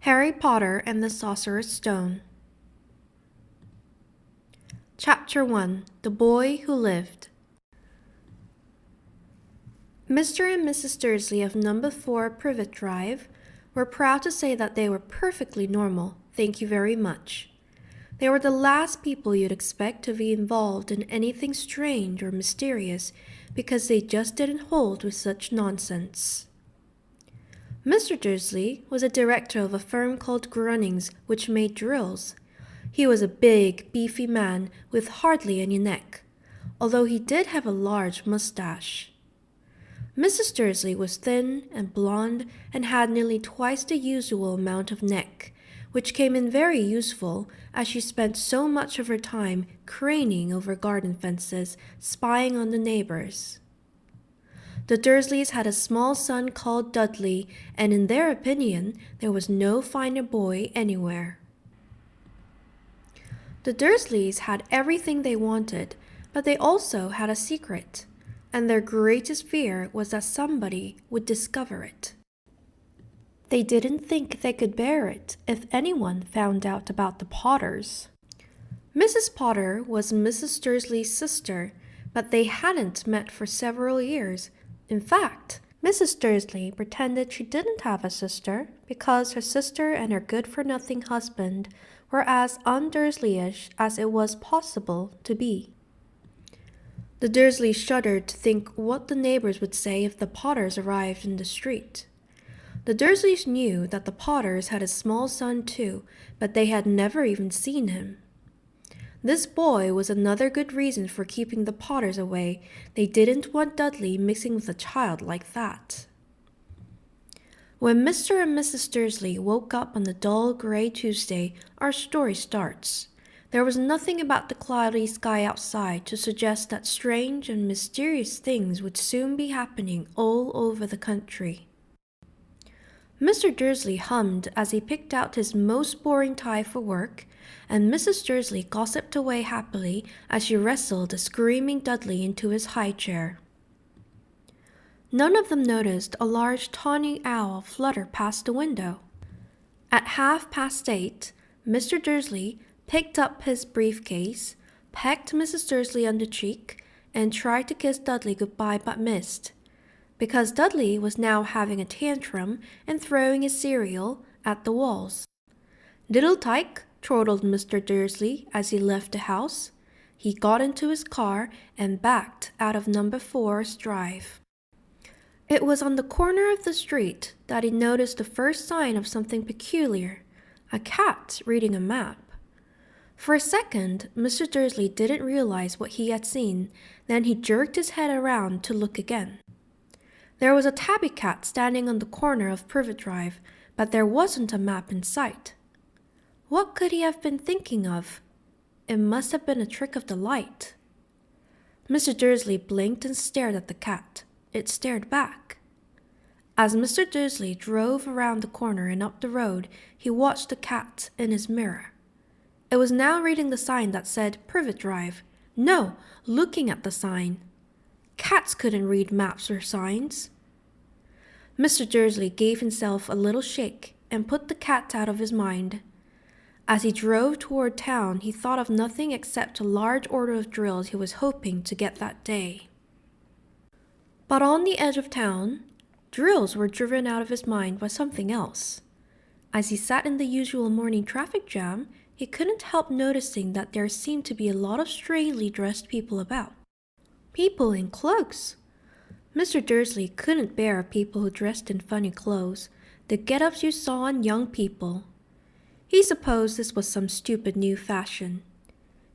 Harry Potter and the Sorcerer's Stone. Chapter 1. The Boy Who Lived. Mr. and Mrs. Dursley of number 4 Privet Drive were proud to say that they were perfectly normal, thank you very much. They were the last people you'd expect to be involved in anything strange or mysterious because they just didn't hold with such nonsense. Mr. Dursley was a director of a firm called Grunnings, which made drills. He was a big, beefy man with hardly any neck, although he did have a large mustache. Mrs. Dursley was thin and blonde and had nearly twice the usual amount of neck, which came in very useful as she spent so much of her time craning over garden fences, spying on the neighbors. The Dursleys had a small son called Dudley, and in their opinion, there was no finer boy anywhere. The Dursleys had everything they wanted, but they also had a secret, and their greatest fear was that somebody would discover it. They didn't think they could bear it if anyone found out about the Potters. Mrs. Potter was Mrs. Dursley's sister, but they hadn't met for several years. In fact, Mrs. Dursley pretended she didn't have a sister because her sister and her good-for-nothing husband were as un-Dursleyish as it was possible to be. The Dursleys shuddered to think what the neighbors would say if the Potters arrived in the street. The Dursleys knew that the Potters had a small son too, but they had never even seen him. This boy was another good reason for keeping the Potters away. They didn't want Dudley mixing with a child like that. When Mr. and Mrs. Dursley woke up on the dull gray Tuesday, our story starts. There was nothing about the cloudy sky outside to suggest that strange and mysterious things would soon be happening all over the country. Mr. Dursley hummed as he picked out his most boring tie for work, and Mrs. Dursley gossiped away happily as she wrestled a screaming Dudley into his high chair. None of them noticed a large tawny owl flutter past the window. At 8:30, Mr. Dursley picked up his briefcase, pecked Mrs. Dursley on the cheek, and tried to kiss Dudley goodbye but missed, because Dudley was now having a tantrum and throwing his cereal at the walls. "Little tyke," chortled Mr. Dursley as he left the house. He got into his car and backed out of number 4's drive. It was on the corner of the street that he noticed the first sign of something peculiar, a cat reading a map. For a second, Mr. Dursley didn't realize what he had seen, then he jerked his head around to look again. There was a tabby cat standing on the corner of Privet Drive, but there wasn't a map in sight. What could he have been thinking of? It must have been a trick of the light. Mr. Dursley blinked and stared at the cat. It stared back. As Mr. Dursley drove around the corner and up the road, he watched the cat in his mirror. It was now reading the sign that said Privet Drive. No, looking at the sign. Cats couldn't read maps or signs. Mr. Dursley gave himself a little shake and put the cat out of his mind. As he drove toward town, he thought of nothing except a large order of drills he was hoping to get that day. But on the edge of town, drills were driven out of his mind by something else. As he sat in the usual morning traffic jam, he couldn't help noticing that there seemed to be a lot of strangely dressed people about. People in cloaks. Mr. Dursley couldn't bear people who dressed in funny clothes, the get-ups you saw on young people. He supposed this was some stupid new fashion.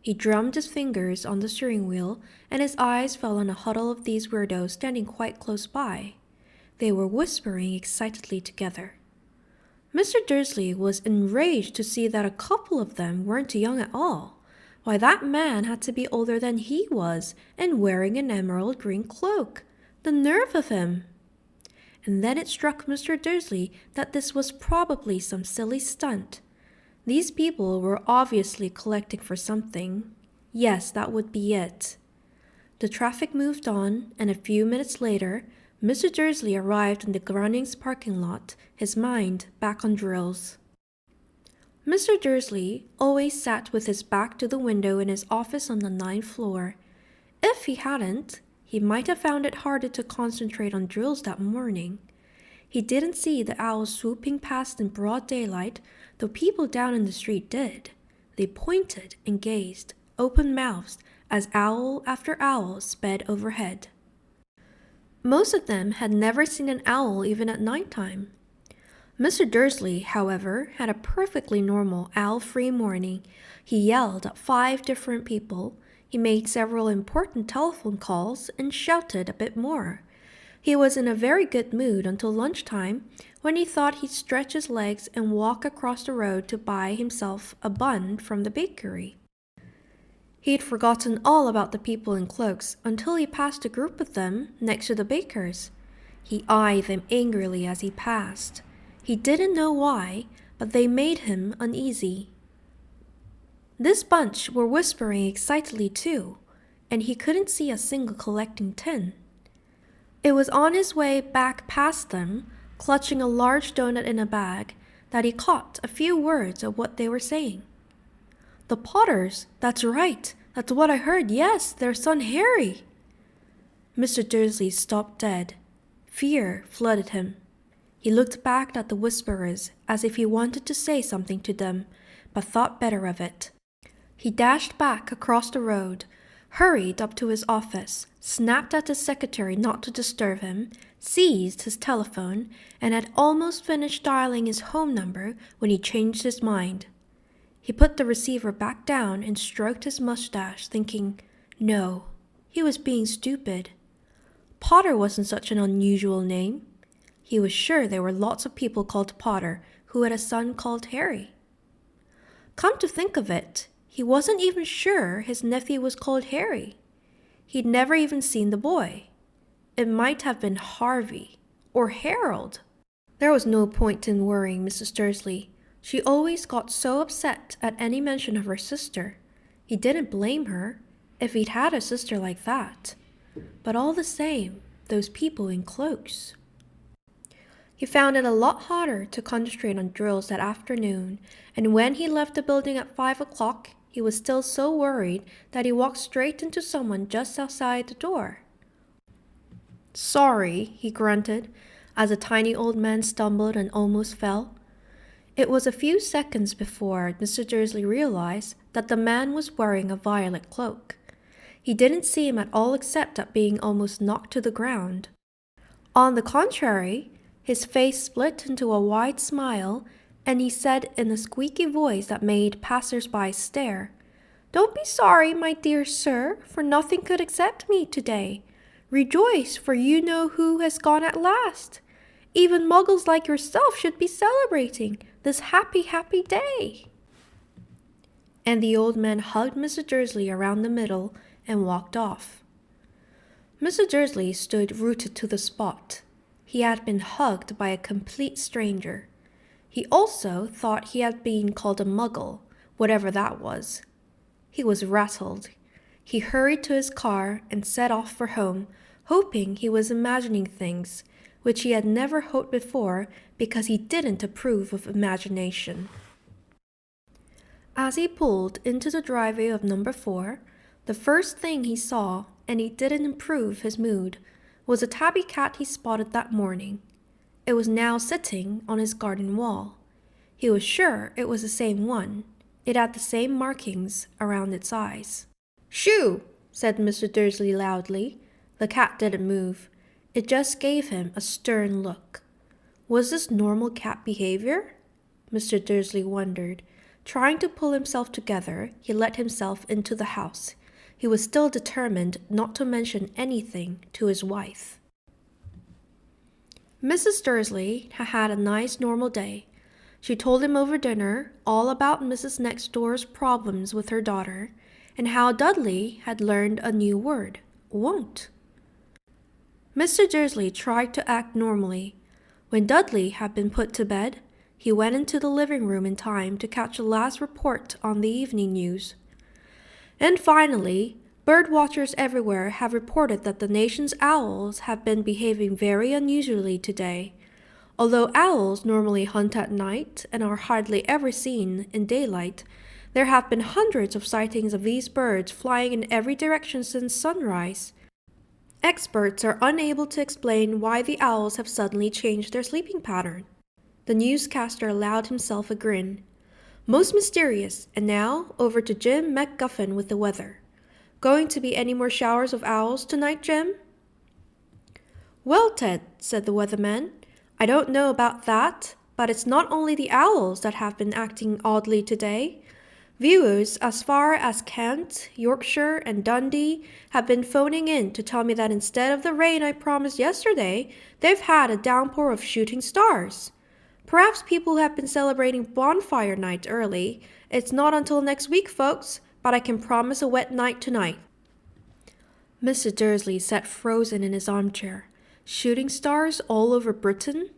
He drummed his fingers on the steering wheel, and his eyes fell on a huddle of these weirdos standing quite close by. They were whispering excitedly together. Mr. Dursley was enraged to see that a couple of them weren't young at all. Why, that man had to be older than he was, and wearing an emerald green cloak. The nerve of him! And then it struck Mr. Dursley that this was probably some silly stunt. These people were obviously collecting for something. Yes, that would be it. The traffic moved on, and a few minutes later, Mr. Dursley arrived in the Grunnings parking lot, his mind back on drills. Mr. Dursley always sat with his back to the window in his office on the 9th floor. If he hadn't, he might have found it harder to concentrate on drills that morning. He didn't see the owls swooping past in broad daylight, though people down in the street did. They pointed and gazed, open-mouthed, as owl after owl sped overhead. Most of them had never seen an owl even at nighttime. Mr. Dursley, however, had a perfectly normal owl-free morning. He yelled at 5 different people. He made several important telephone calls and shouted a bit more. He was in a very good mood until lunchtime, when he thought he'd stretch his legs and walk across the road to buy himself a bun from the bakery. He'd forgotten all about the people in cloaks until he passed a group of them next to the baker's. He eyed them angrily as he passed. He didn't know why, but they made him uneasy. This bunch were whispering excitedly too, and he couldn't see a single collecting tin. It was on his way back past them, clutching a large donut in a bag, that he caught a few words of what they were saying. "The Potters, that's right, that's what I heard, yes, their son Harry." Mr. Dursley stopped dead. Fear flooded him. He looked back at the whisperers as if he wanted to say something to them, but thought better of it. He dashed back across the road, hurried up to his office, snapped at his secretary not to disturb him, seized his telephone, and had almost finished dialing his home number when he changed his mind. He put the receiver back down and stroked his mustache, thinking, no, he was being stupid. Potter wasn't such an unusual name. He was sure there were lots of people called Potter who had a son called Harry. Come to think of it, he wasn't even sure his nephew was called Harry. He'd never even seen the boy. It might have been Harvey or Harold. There was no point in worrying Mrs. Dursley. She always got so upset at any mention of her sister. He didn't blame her if he'd had a sister like that. But all the same, those people in cloaks. He found it a lot harder to concentrate on drills that afternoon, and when he left the building at 5 o'clock, he was still so worried that he walked straight into someone just outside the door. "Sorry," he grunted, as a tiny old man stumbled and almost fell. It was a few seconds before Mr. Dursley realized that the man was wearing a violet cloak. He didn't seem at all upset at being almost knocked to the ground. On the contrary, his face split into a wide smile, and he said in a squeaky voice that made passers-by stare, "Don't be sorry, my dear sir, for nothing could accept me today. Rejoice, for you know who has gone at last. Even muggles like yourself should be celebrating this happy, happy day." And the old man hugged Mr. Dursley around the middle and walked off. Mr. Dursley stood rooted to the spot. He had been hugged by a complete stranger. He also thought he had been called a muggle, whatever that was. He was rattled. He hurried to his car and set off for home, hoping he was imagining things, which he had never hoped before because he didn't approve of imagination. As he pulled into the driveway of number 4, the first thing he saw, and it didn't improve his mood, was a tabby cat he spotted that morning. It was now sitting on his garden wall. He was sure it was the same one. It had the same markings around its eyes. "Shoo!" said Mr. Dursley loudly. The cat didn't move. It just gave him a stern look. Was this normal cat behavior? Mr. Dursley wondered. Trying to pull himself together, he let himself into the house. He was still determined not to mention anything to his wife. Mrs. Dursley had had a nice normal day. She told him over dinner all about Mrs. Next Door's problems with her daughter and how Dudley had learned a new word, won't. Mr. Dursley tried to act normally. When Dudley had been put to bed, he went into the living room in time to catch the last report on the evening news. And finally, bird watchers everywhere have reported that the nation's owls have been behaving very unusually today. Although owls normally hunt at night and are hardly ever seen in daylight, there have been hundreds of sightings of these birds flying in every direction since sunrise. Experts are unable to explain why the owls have suddenly changed their sleeping pattern. The newscaster allowed himself a grin. Most mysterious, and now over to Jim McGuffin with the weather. Going to be any more showers of owls tonight, Jim? Well, Ted, said the weatherman, I don't know about that, but it's not only the owls that have been acting oddly today. Viewers as far as Kent, Yorkshire, and Dundee have been phoning in to tell me that instead of the rain I promised yesterday, they've had a downpour of shooting stars. Perhaps people have been celebrating bonfire night early. It's not until next week, folks, but I can promise a wet night tonight. Mr. Dursley sat frozen in his armchair. Shooting stars all over Britain?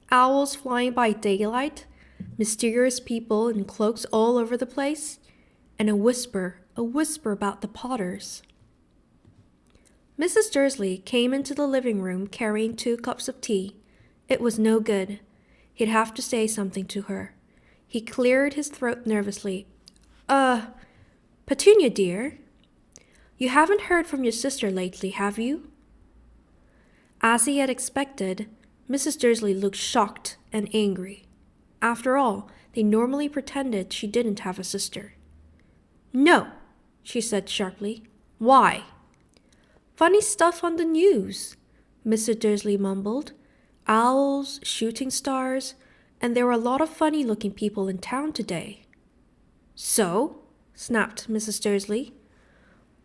Owls flying by daylight? Mysterious people in cloaks all over the place? And a whisper about the Potters. Mrs. Dursley came into the living room carrying 2 cups of tea. It was no good. He'd have to say something to her. He cleared his throat nervously. Petunia, dear. You haven't heard from your sister lately, have you? As he had expected, Mrs. Dursley looked shocked and angry. After all, they normally pretended she didn't have a sister. No, she said sharply. Why? Funny stuff on the news, Mr. Dursley mumbled. Owls, shooting stars, and there were a lot of funny-looking people in town today. So? Snapped Mrs. Dursley.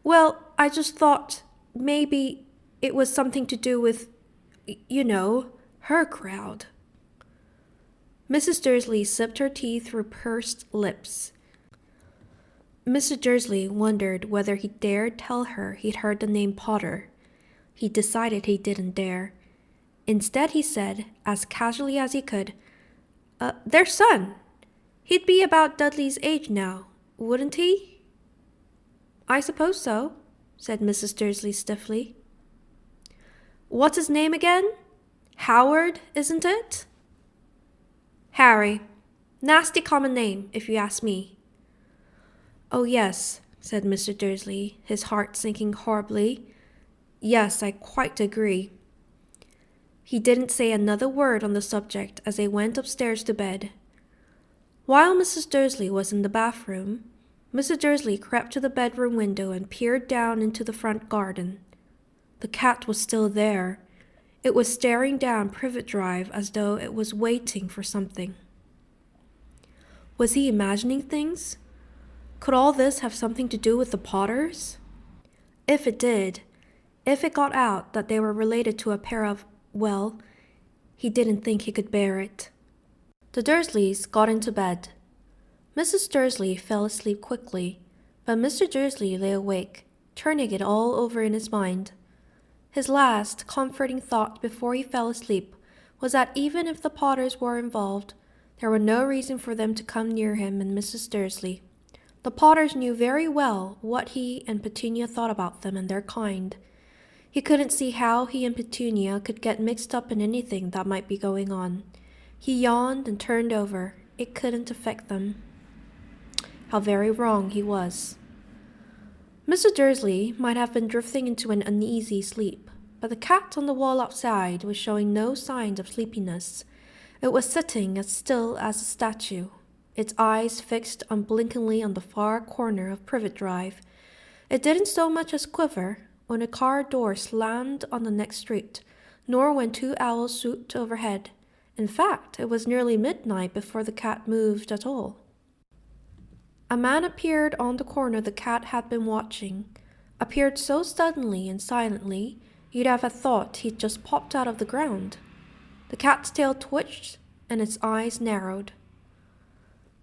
Well, I just thought maybe it was something to do with, her crowd. Mrs. Dursley sipped her tea through pursed lips. Mr. Dursley wondered whether he dared tell her he'd heard the name Potter. He decided he didn't dare. Instead, he said, as casually as he could, their son. He'd be about Dudley's age now, wouldn't he? I suppose so, said Mrs. Dursley stiffly. What's his name again? Howard, isn't it? Harry. Nasty common name, if you ask me. Oh, yes, said Mr. Dursley, his heart sinking horribly. Yes, I quite agree. He didn't say another word on the subject as they went upstairs to bed. While Mrs. Dursley was in the bathroom, Mrs. Dursley crept to the bedroom window and peered down into the front garden. The cat was still there. It was staring down Privet Drive as though it was waiting for something. Was he imagining things? Could all this have something to do with the Potters? If it did, if it got out that they were related to a pair of, well, he didn't think he could bear it. The Dursleys got into bed. Mrs. Dursley fell asleep quickly, but Mr. Dursley lay awake, turning it all over in his mind. His last comforting thought before he fell asleep was that even if the Potters were involved, there was no reason for them to come near him and Mrs. Dursley. The Potters knew very well what he and Petunia thought about them and their kind. He couldn't see how he and Petunia could get mixed up in anything that might be going on. He yawned and turned over. It couldn't affect them. How very wrong he was. Mr. Dursley might have been drifting into an uneasy sleep, but the cat on the wall outside was showing no signs of sleepiness. It was sitting as still as a statue, its eyes fixed unblinkingly on the far corner of Privet Drive. It didn't so much as quiver when a car door slammed on the next street, nor when 2 owls swooped overhead. In fact, it was nearly midnight before the cat moved at all. A man appeared on the corner the cat had been watching, appeared so suddenly and silently you'd have thought he'd just popped out of the ground. The cat's tail twitched and its eyes narrowed.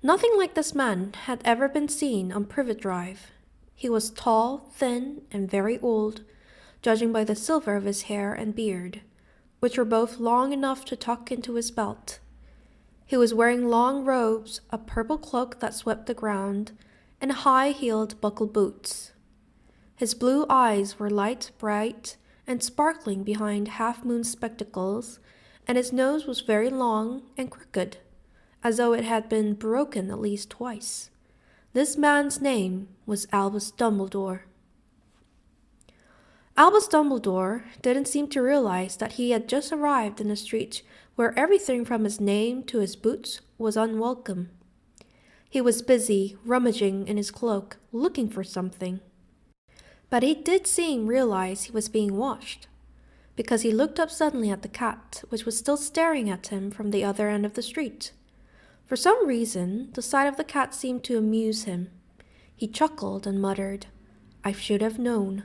Nothing like this man had ever been seen on Privet Drive. He was tall, thin, and very old, judging by the silver of his hair and beard, which were both long enough to tuck into his belt. He was wearing long robes, a purple cloak that swept the ground, and high-heeled buckled boots. His blue eyes were light, bright, and sparkling behind half-moon spectacles, and his nose was very long and crooked, as though it had been broken at least twice. This man's name was Albus Dumbledore. Albus Dumbledore didn't seem to realize that he had just arrived in a street where everything from his name to his boots was unwelcome. He was busy rummaging in his cloak, looking for something. But he did realize he was being watched, because he looked up suddenly at the cat, which was still staring at him from the other end of the street. For some reason, the sight of the cat seemed to amuse him. He chuckled and muttered, "I should have known."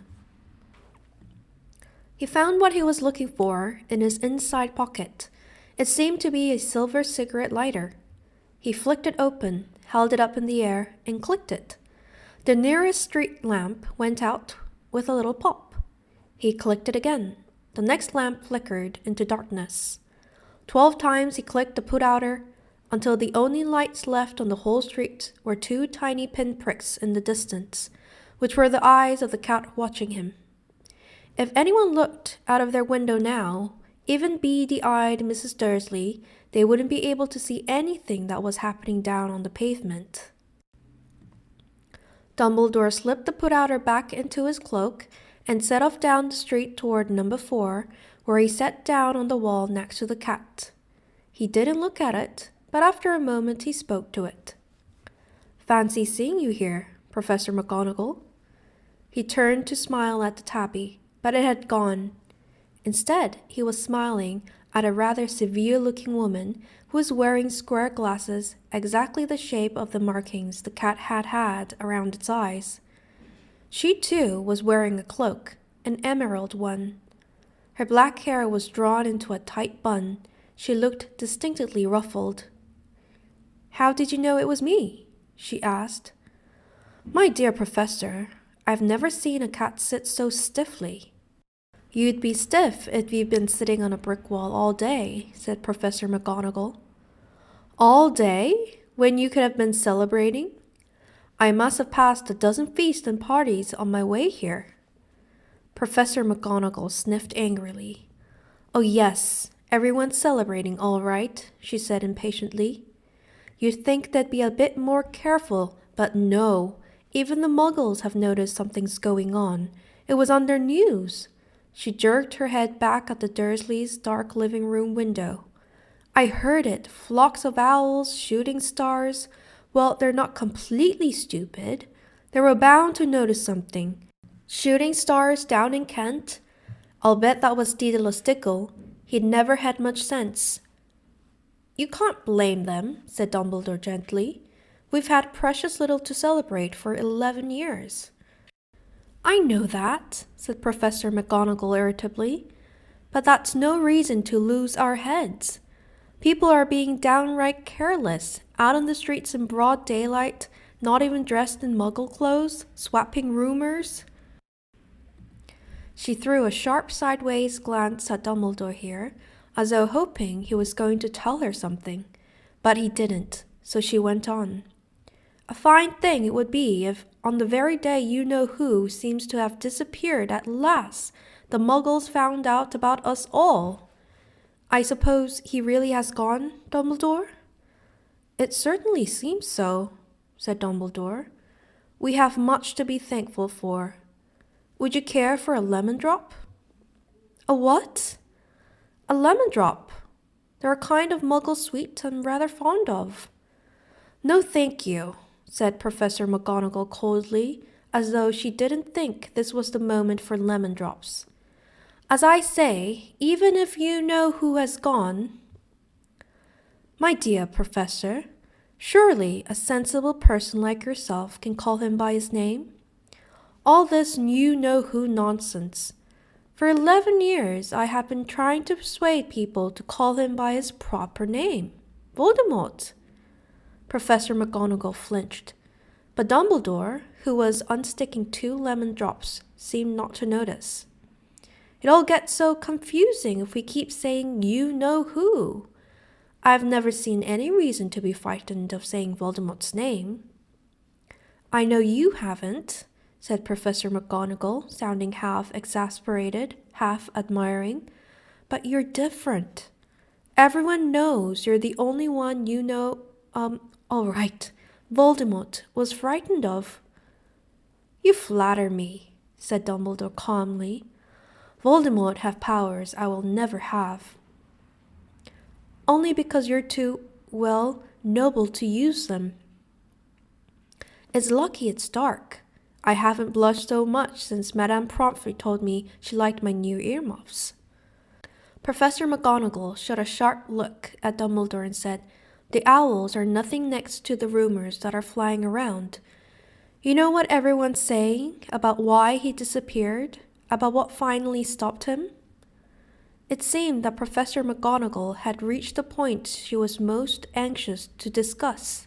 He found what he was looking for in his inside pocket. It seemed to be a silver cigarette lighter. He flicked it open, held it up in the air, and clicked it. The nearest street lamp went out with a little pop. He clicked it again. The next lamp flickered into darkness. 12 times he clicked the put-outer, until the only lights left on the whole street were 2 tiny pinpricks in the distance, which were the eyes of the cat watching him. If anyone looked out of their window now, even beady-eyed Mrs. Dursley, they wouldn't be able to see anything that was happening down on the pavement. Dumbledore slipped the put-outer back into his cloak and set off down the street toward number 4, where he sat down on the wall next to the cat. He didn't look at it, but after a moment he spoke to it. "Fancy seeing you here, Professor McGonagall." He turned to smile at the tabby, but it had gone. Instead, he was smiling at a rather severe-looking woman who was wearing square glasses exactly the shape of the markings the cat had had around its eyes. She, too, was wearing a cloak, an emerald one. Her black hair was drawn into a tight bun. She looked distinctly ruffled. "How did you know it was me?" she asked. "My dear Professor, I've never seen a cat sit so stiffly." "You'd be stiff if you'd been sitting on a brick wall all day," said Professor McGonagall. "All day? When you could have been celebrating? I must have passed a dozen feasts and parties on my way here." Professor McGonagall sniffed angrily. "Oh yes, everyone's celebrating all right," she said impatiently. "You'd think they'd be a bit more careful, but no, even the Muggles have noticed something's going on. It was on their news." She jerked her head back at the Dursleys' dark living room window. "I heard it. Flocks of owls, shooting stars. Well, they're not completely stupid. They were bound to notice something. Shooting stars down in Kent? I'll bet that was Daedalus Diggle. He'd never had much sense." "You can't blame them," said Dumbledore gently. "We've had precious little to celebrate for 11 years. "I know that," said Professor McGonagall irritably, "but that's no reason to lose our heads. People are being downright careless, out on the streets in broad daylight, not even dressed in Muggle clothes, swapping rumors." She threw a sharp sideways glance at Dumbledore here, as though hoping he was going to tell her something, but he didn't, so she went on. "A fine thing it would be if, on the very day you-know-who seems to have disappeared at last, the Muggles found out about us all. I suppose he really has gone, Dumbledore?" "It certainly seems so," said Dumbledore. "We have much to be thankful for. Would you care for a lemon drop?" "A what?" "A lemon drop. They're a kind of Muggle sweet I'm rather fond of." "No, thank you," said Professor McGonagall coldly, as though she didn't think this was the moment for lemon drops. "As I say, even if you know who has gone—" "My dear Professor, surely a sensible person like yourself can call him by his name? All this you-know-who nonsense. For 11 years I have been trying to persuade people to call him by his proper name, Voldemort." Professor McGonagall flinched, but Dumbledore, who was unsticking 2 lemon drops, seemed not to notice. "It all gets so confusing if we keep saying you-know-who. I've never seen any reason to be frightened of saying Voldemort's name." "I know you haven't," said Professor McGonagall, sounding half exasperated, half admiring. "But you're different. Everyone knows you're the only one you know, all right, Voldemort was frightened of. You flatter me, said Dumbledore calmly. Voldemort have powers I will never have. Only because you're too, well, noble to use them. It's lucky it's dark. I haven't blushed so much since Madame Pomfrey told me she liked my new earmuffs. Professor McGonagall shot a sharp look at Dumbledore and said, The owls are nothing next to the rumors that are flying around. You know what everyone's saying about why he disappeared? About what finally stopped him? It seemed that Professor McGonagall had reached the point she was most anxious to discuss.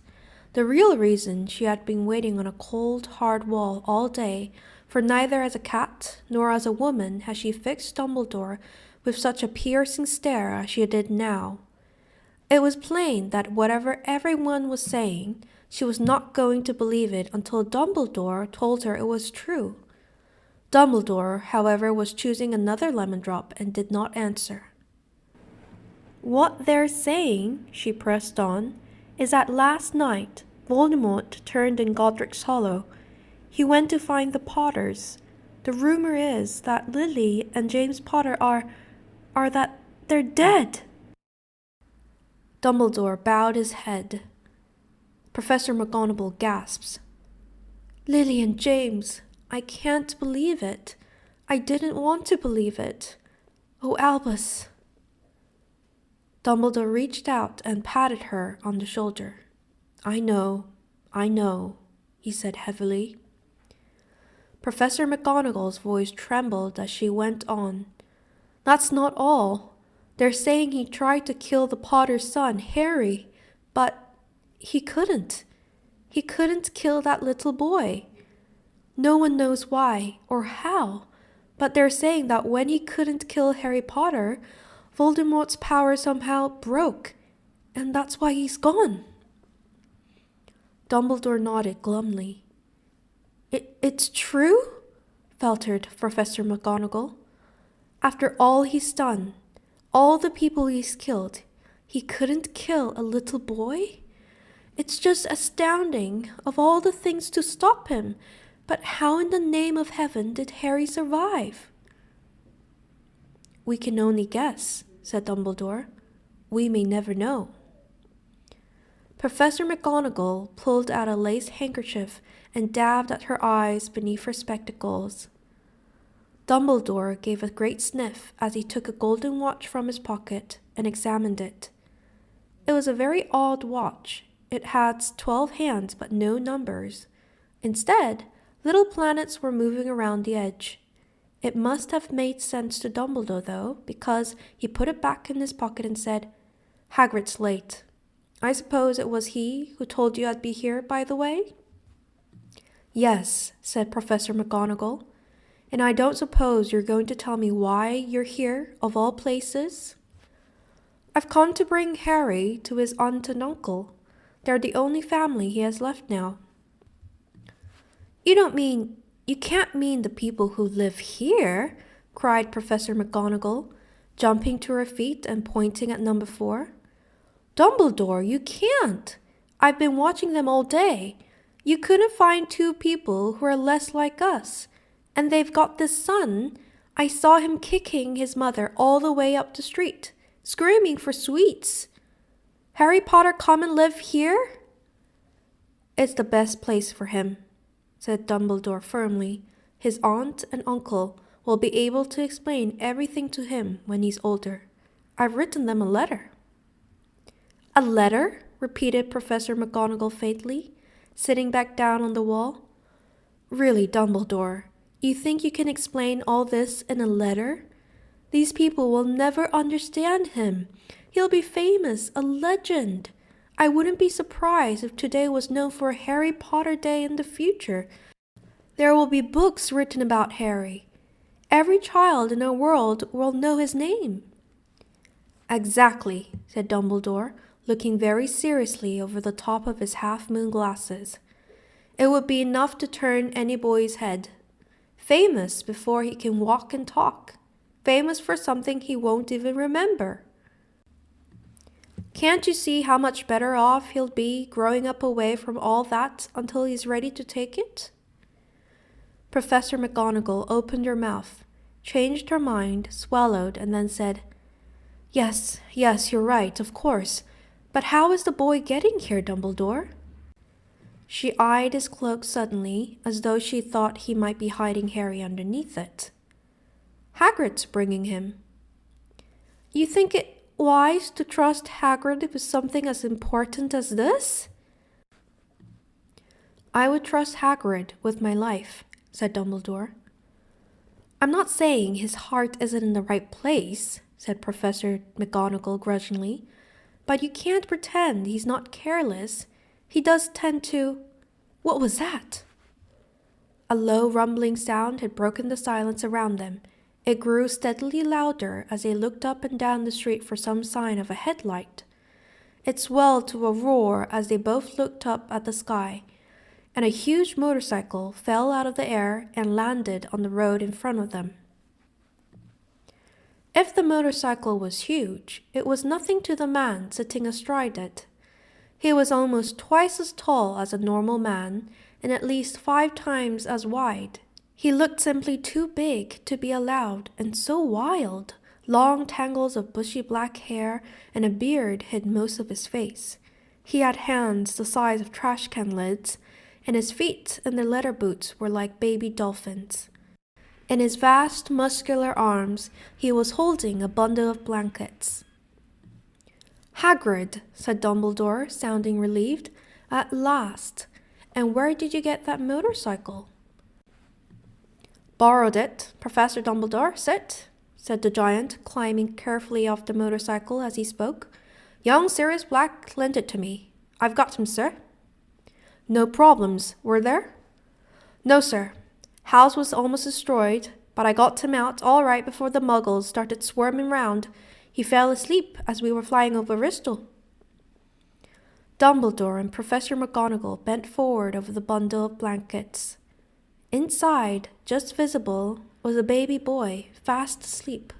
The real reason she had been waiting on a cold, hard wall all day, for neither as a cat nor as a woman had she fixed Dumbledore with such a piercing stare as she did now. It was plain that whatever everyone was saying, she was not going to believe it until Dumbledore told her it was true. Dumbledore, however, was choosing another lemon drop and did not answer. What they're saying, she pressed on, is that last night Voldemort turned in Godric's Hollow. He went to find the Potters. The rumor is that Lily and James Potter are that they're dead. Dumbledore bowed his head. Professor McGonagall gasps. Lily and James, I can't believe it. I didn't want to believe it. Oh, Albus. Dumbledore reached out and patted her on the shoulder. I know, he said heavily. Professor McGonagall's voice trembled as she went on. That's not all. They're saying he tried to kill the Potter's son, Harry, but he couldn't. He couldn't kill that little boy. No one knows why or how, but they're saying that when he couldn't kill Harry Potter, Voldemort's power somehow broke, and that's why he's gone. Dumbledore nodded glumly. It's true? Faltered Professor McGonagall. After all he's done, all the people he's killed, he couldn't kill a little boy? It's just astounding of all the things to stop him. But how in the name of heaven did Harry survive? We can only guess, said Dumbledore. We may never know. Professor McGonagall pulled out a lace handkerchief and dabbed at her eyes beneath her spectacles. Dumbledore gave a great sniff as he took a golden watch from his pocket and examined it. It was a very odd watch. It had 12 hands but no numbers. Instead, little planets were moving around the edge. It must have made sense to Dumbledore, though, because he put it back in his pocket and said, Hagrid's late. I suppose it was he who told you I'd be here, by the way? Yes, said Professor McGonagall. And I don't suppose you're going to tell me why you're here, of all places? I've come to bring Harry to his aunt and uncle. They're the only family he has left now. You can't mean the people who live here, cried Professor McGonagall, jumping to her feet and pointing at number 4. Dumbledore, you can't. I've been watching them all day. You couldn't find 2 people who are less like us. And they've got this son. I saw him kicking his mother all the way up the street, screaming for sweets. Harry Potter come and live here? It's the best place for him, said Dumbledore firmly. His aunt and uncle will be able to explain everything to him when he's older. I've written them a letter. A letter? Repeated Professor McGonagall faintly, sitting back down on the wall. Really, Dumbledore, you think you can explain all this in a letter? These people will never understand him. He'll be famous, a legend. I wouldn't be surprised if today was known for a Harry Potter Day in the future. There will be books written about Harry. Every child in our world will know his name. Exactly, said Dumbledore, looking very seriously over the top of his half-moon glasses. It would be enough to turn any boy's head. Famous before he can walk and talk. Famous for something he won't even remember. Can't you see how much better off he'll be growing up away from all that until he's ready to take it? Professor McGonagall opened her mouth, changed her mind, swallowed, and then said, Yes, you're right, of course. But how is the boy getting here, Dumbledore? She eyed his cloak suddenly, as though she thought he might be hiding Harry underneath it. Hagrid's bringing him. You think it wise to trust Hagrid with something as important as this? I would trust Hagrid with my life, said Dumbledore. I'm not saying his heart isn't in the right place, said Professor McGonagall grudgingly, but you can't pretend he's not careless. He does tend to... What was that? A low rumbling sound had broken the silence around them. It grew steadily louder as they looked up and down the street for some sign of a headlight. It swelled to a roar as they both looked up at the sky, and a huge motorcycle fell out of the air and landed on the road in front of them. If the motorcycle was huge, it was nothing to the man sitting astride it. He was almost twice as tall as a normal man and at least 5 times as wide. He looked simply too big to be allowed and so wild. Long tangles of bushy black hair and a beard hid most of his face. He had hands the size of trash can lids, and his feet in their leather boots were like baby dolphins. In his vast, muscular arms, he was holding a bundle of blankets. Hagrid, said Dumbledore, sounding relieved. At last. And where did you get that motorcycle? Borrowed it, Professor Dumbledore. Sit, said the giant, climbing carefully off the motorcycle as he spoke. Young Sirius Black lent it to me. I've got him, sir. No problems, were there? No, sir. House was almost destroyed, but I got him out all right before the muggles started swarming round. He fell asleep as we were flying over Bristol. Dumbledore and Professor McGonagall bent forward over the bundle of blankets. Inside, just visible, was a baby boy, fast asleep.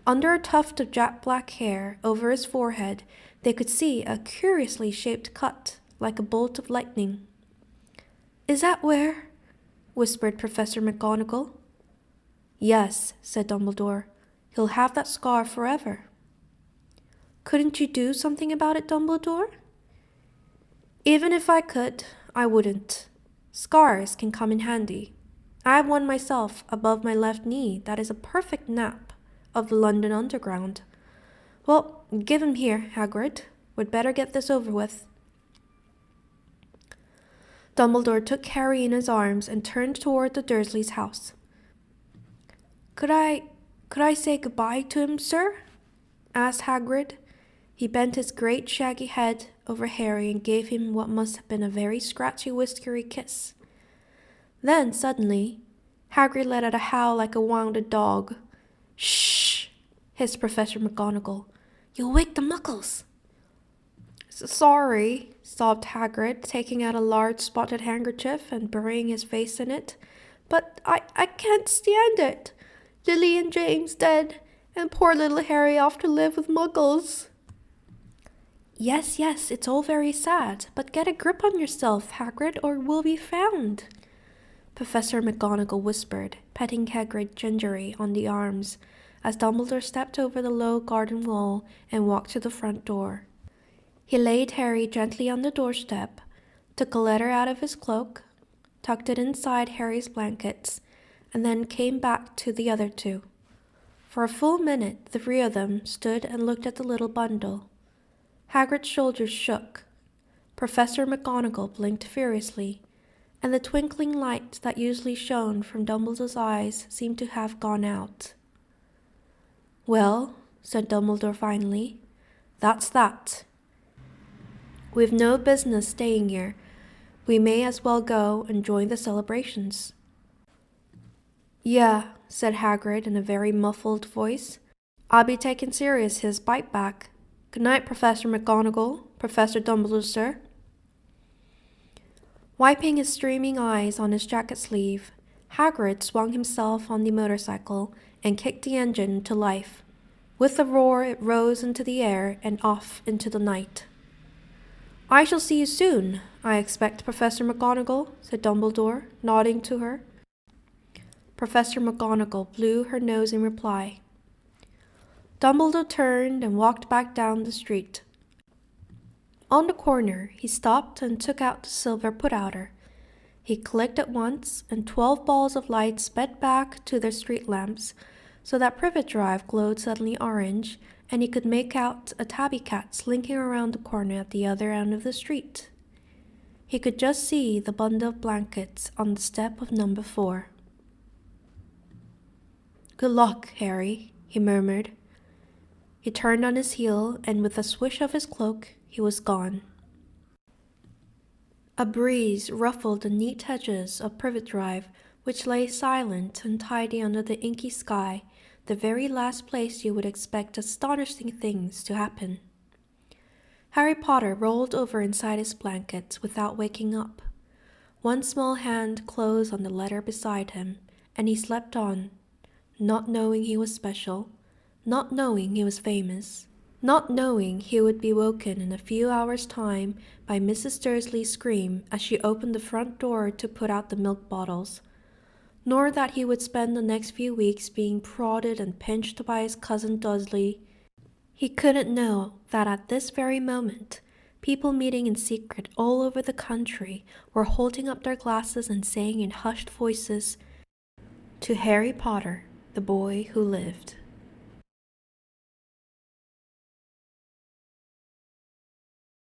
Under a tuft of jet black hair over his forehead, they could see a curiously shaped cut, like a bolt of lightning. Is that where? Whispered Professor McGonagall. Yes, said Dumbledore. He'll have that scar forever. Couldn't you do something about it, Dumbledore? Even if I could, I wouldn't. Scars can come in handy. I have one myself above my left knee that is a perfect nap of the London Underground. Well, give him here, Hagrid. We'd better get this over with. Dumbledore took Harry in his arms and turned toward the Dursleys' house. Could I say goodbye to him, sir? Asked Hagrid. He bent his great shaggy head over Harry and gave him what must have been a very scratchy, whiskery kiss. Then, suddenly, Hagrid let out a howl like a wounded dog. Shh! Hissed Professor McGonagall. You'll wake the muggles. Sorry, sobbed Hagrid, taking out a large spotted handkerchief and burying his face in it. But I can't stand it. Lily and James dead, and poor little Harry off to live with muggles. Yes, it's all very sad, but get a grip on yourself, Hagrid, or we'll be found, Professor McGonagall whispered, petting Hagrid gingerly on the arms, as Dumbledore stepped over the low garden wall and walked to the front door. He laid Harry gently on the doorstep, took a letter out of his cloak, tucked it inside Harry's blankets, and then came back to the other two. For a full minute, the 3 of them stood and looked at the little bundle. Hagrid's shoulders shook. Professor McGonagall blinked furiously, and the twinkling light that usually shone from Dumbledore's eyes seemed to have gone out. Well, said Dumbledore finally, that's that. We've no business staying here. We may as well go and join the celebrations. Yeah, said Hagrid in a very muffled voice. I'll be taking Sirius his bite back. Good night, Professor McGonagall, Professor Dumbledore, sir. Wiping his streaming eyes on his jacket sleeve, Hagrid swung himself on the motorcycle and kicked the engine to life. With a roar, it rose into the air and off into the night. "I shall see you soon, I expect, Professor McGonagall," said Dumbledore, nodding to her. Professor McGonagall blew her nose in reply. Dumbledore turned and walked back down the street. On the corner, he stopped and took out the silver put-outer. He clicked it once, and 12 balls of light sped back to their street lamps, so that Privet Drive glowed suddenly orange, and he could make out a tabby cat slinking around the corner at the other end of the street. He could just see the bundle of blankets on the step of number 4. "Good luck, Harry," he murmured. He turned on his heel, and with a swish of his cloak, he was gone. A breeze ruffled the neat hedges of Privet Drive, which lay silent and tidy under the inky sky, the very last place you would expect astonishing things to happen. Harry Potter rolled over inside his blankets without waking up. One small hand closed on the letter beside him, and he slept on, not knowing he was special, not knowing he was famous, not knowing he would be woken in a few hours' time by Mrs. Dursley's scream as she opened the front door to put out the milk bottles, nor that he would spend the next few weeks being prodded and pinched by his cousin Dudley. He couldn't know that at this very moment, people meeting in secret all over the country were holding up their glasses and saying in hushed voices, "To Harry Potter, the boy who lived."